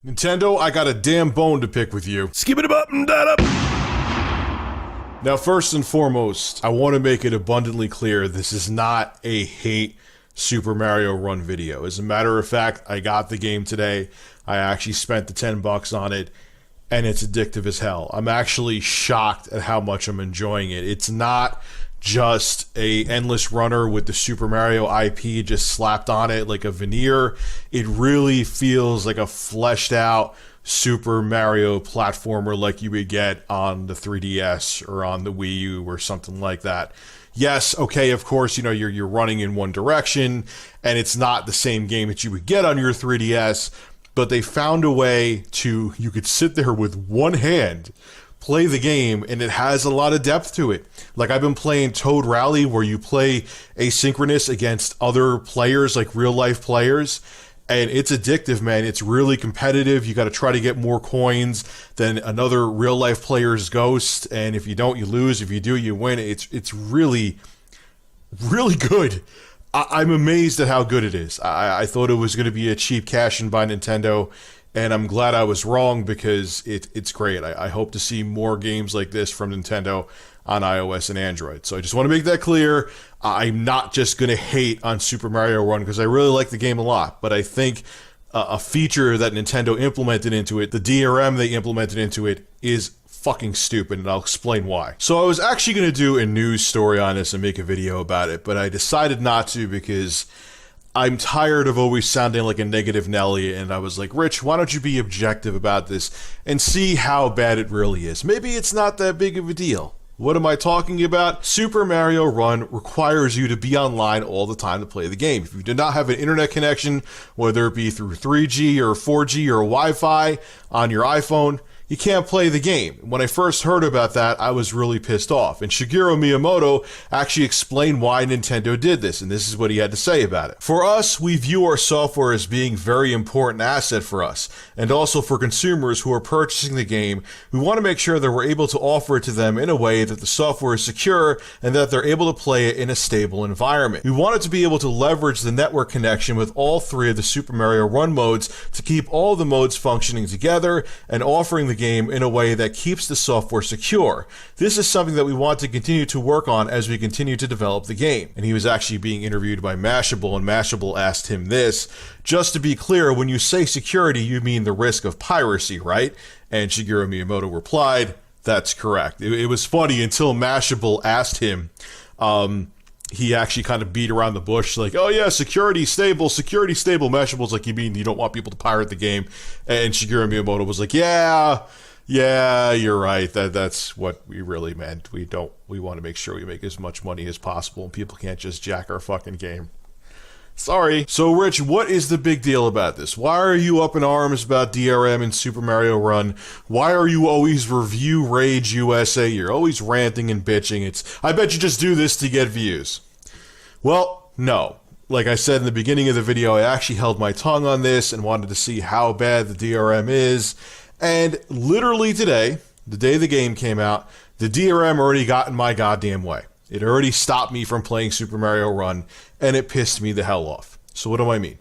Nintendo, I got a damn bone to pick with you. Skip it up and that up. Now, first and foremost, I want to make it abundantly clear this is not a hate Super Mario Run video. As a matter of fact, I got the game today. I actually spent the $10 on it, and it's addictive as hell. I'm actually shocked at how much I'm enjoying it. It's not just a endless runner with the Super Mario IP just slapped on it like a veneer. It really feels like a fleshed out Super Mario platformer like you would get on the 3DS or on the Wii U or something like that. Yes, okay, of course, you know, you're running in one direction, and it's not the same game that you would get on your 3DS, but they found a way to, you could sit there with one hand, play the game, and it has a lot of depth to it. Like, I've been playing Toad Rally, where you play asynchronous against other players, like real-life players, and it's addictive, man. It's really competitive. You got to try to get more coins than another real-life player's ghost, and if you don't, you lose. If you do, you win. It's really, really good. I'm amazed at how good it is. I thought it was going to be a cheap cash-in by Nintendo, and I'm glad I was wrong because it's great. I hope to see more games like this from Nintendo on iOS and Android. So I just want to make that clear. I'm not just going to hate on Super Mario Run because I really like the game a lot, but I think a feature that Nintendo implemented into it, the DRM they implemented into it, is fucking stupid, and I'll explain why. So I was actually going to do a news story on this and make a video about it, but I decided not to because I'm tired of always sounding like a negative Nelly, and I was like, Rich, why don't you be objective about this and see how bad it really is? Maybe it's not that big of a deal. What am I talking about? Super Mario Run requires you to be online all the time to play the game. If you do not have an internet connection, whether it be through 3G or 4G or Wi-Fi on your iPhone, you can't play the game. When I first heard about that, I was really pissed off. And Shigeru Miyamoto actually explained why Nintendo did this, and this is what he had to say about it. For us, we view our software as being a very important asset for us, and also for consumers who are purchasing the game. We want to make sure that we're able to offer it to them in a way that the software is secure and that they're able to play it in a stable environment. We wanted to be able to leverage the network connection with all three of the Super Mario Run modes to keep all the modes functioning together and offering the game in a way that keeps the software secure. This is something that we want to continue to work on as we continue to develop the game. And he was actually being interviewed by Mashable, and Mashable asked him this: just to be clear, when you say security, you mean the risk of piracy, right? And Shigeru Miyamoto replied, that's correct. It was funny until Mashable asked him, he actually kind of beat around the bush, like, oh yeah, security stable. Mashable's like, you mean you don't want people to pirate the game? And Shigeru Miyamoto was like, yeah, you're right. That's what we really meant. We want to make sure we make as much money as possible, and people can't just jack our fucking game. Sorry. So, Rich, what is the big deal about this? Why are you up in arms about DRM and Super Mario Run? Why are you always Review Rage USA? You're always ranting and bitching. I bet you just do this to get views. Well, no. Like I said in the beginning of the video, I actually held my tongue on this and wanted to see how bad the DRM is. And literally today, the day the game came out, the DRM already got in my goddamn way. It already stopped me from playing Super Mario Run, and it pissed me the hell off. So what do I mean?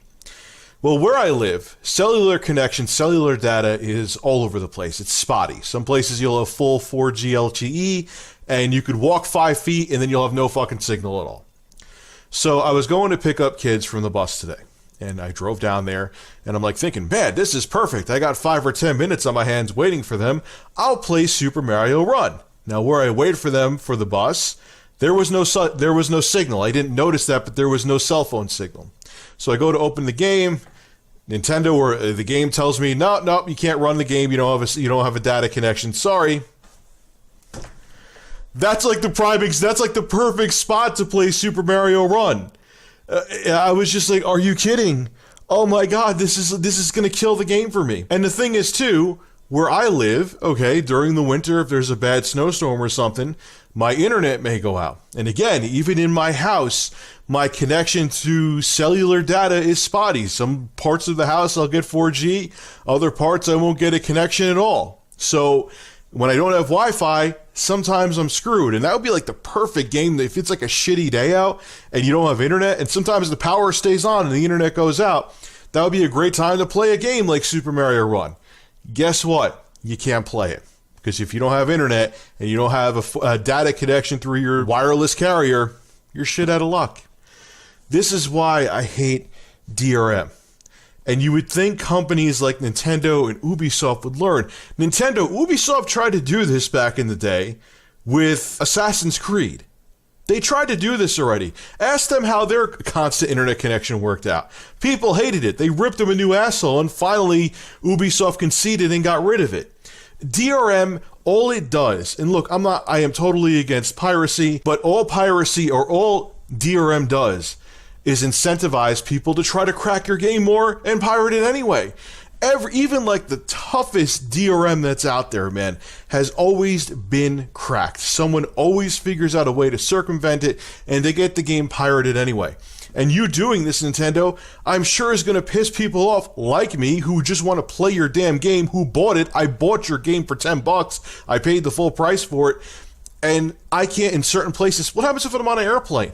Well, where I live, cellular connection, cellular data is all over the place. It's spotty. Some places you'll have full 4G LTE, and you could walk 5 feet, and then you'll have no fucking signal at all. So I was going to pick up kids from the bus today, and I drove down there, and I'm like thinking, man, this is perfect. I got 5 or 10 minutes on my hands waiting for them. I'll play Super Mario Run. Now, where I wait for them for the bus, there was no signal. I didn't notice that, but there was no cell phone signal. So I go to open the game. Nintendo or the game tells me, no, you can't run the game. You don't have a data connection. Sorry. That's like the perfect spot to play Super Mario Run. I was just like, are you kidding? Oh my God, this is going to kill the game for me. And the thing is too, where I live, okay, during the winter, if there's a bad snowstorm or something, my internet may go out. And again, even in my house, my connection to cellular data is spotty. Some parts of the house I'll get 4G, other parts I won't get a connection at all. So when I don't have Wi-Fi, sometimes I'm screwed. And that would be like the perfect game if it's like a shitty day out and you don't have internet, and sometimes the power stays on and the internet goes out. That would be a great time to play a game like Super Mario Run. Guess what? You can't play it. Because if you don't have internet and you don't have a data connection through your wireless carrier, you're shit out of luck. This is why I hate DRM. And you would think companies like Nintendo and Ubisoft would learn. Ubisoft tried to do this back in the day with Assassin's Creed. They tried to do this already. Ask them how their constant internet connection worked out. People hated it. They ripped them a new asshole, and finally Ubisoft conceded and got rid of it. DRM, all it does, and look, I am totally against piracy, but all piracy or all DRM does is incentivize people to try to crack your game more and pirate it anyway. Even like the toughest DRM that's out there, man, has always been cracked. Someone always figures out a way to circumvent it, and they get the game pirated anyway. And you doing this, Nintendo, I'm sure is going to piss people off like me who just want to play your damn game, who bought it. I bought your game for $10. I paid the full price for it, and I can't in certain places. What happens if I'm on an airplane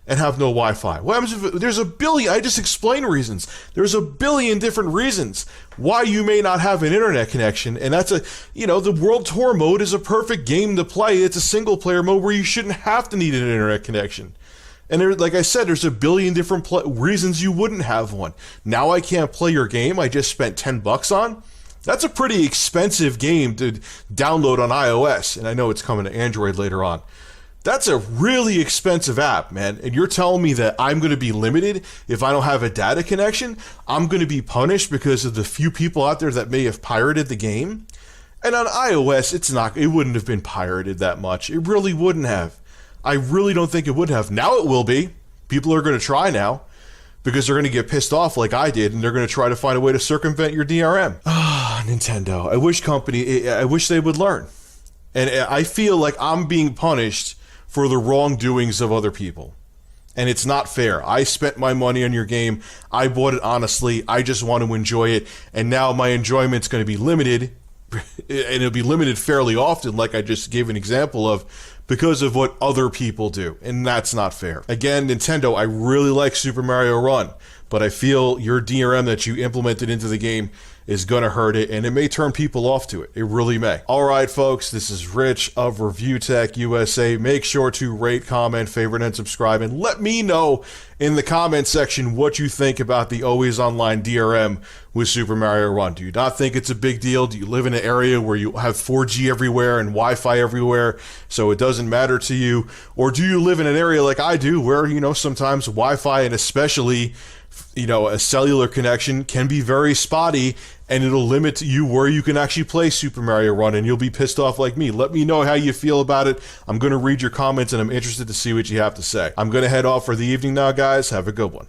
and have no Wi-Fi? What happens if there's a billion? I just explained reasons. There's a billion different reasons why you may not have an internet connection, and that's the World Tour mode is a perfect game to play. It's a single player mode where you shouldn't have to need an internet connection. And there, like I said, there's a billion different reasons you wouldn't have one. Now I can't play your game I just spent $10 on. That's a pretty expensive game to download on iOS, and I know it's coming to Android later on. That's a really expensive app, man. And you're telling me that I'm going to be limited if I don't have a data connection? I'm going to be punished because of the few people out there that may have pirated the game? And on iOS, it wouldn't have been pirated that much. It really wouldn't have. I really don't think it would have. Now it will be. People are going to try now because they're going to get pissed off like I did, and they're going to try to find a way to circumvent your DRM. Nintendo. I wish they would learn. And I feel like I'm being punished for the wrongdoings of other people. And it's not fair. I spent my money on your game. I bought it honestly. I just want to enjoy it. And now my enjoyment's going to be limited. And it'll be limited fairly often, like I just gave an example of, because of what other people do. And that's not fair. Again, Nintendo, I really like Super Mario Run, but I feel your DRM that you implemented into the game is going to hurt it, and it may turn people off to it. It really may. All right, folks, this is Rich of Review Tech USA. Make sure to rate, comment, favorite, and subscribe, and let me know in the comment section what you think about the always online DRM with Super Mario Run. Do you not think it's a big deal? Do you live in an area where you have 4G everywhere and Wi-Fi everywhere, so it doesn't matter to you? Or do you live in an area like I do where, sometimes Wi-Fi and especially a cellular connection can be very spotty, and it'll limit you where you can actually play Super Mario Run, and you'll be pissed off like me. Let me know how you feel about it. I'm going to read your comments, and I'm interested to see what you have to say. I'm going to head off for the evening now, guys. Have a good one.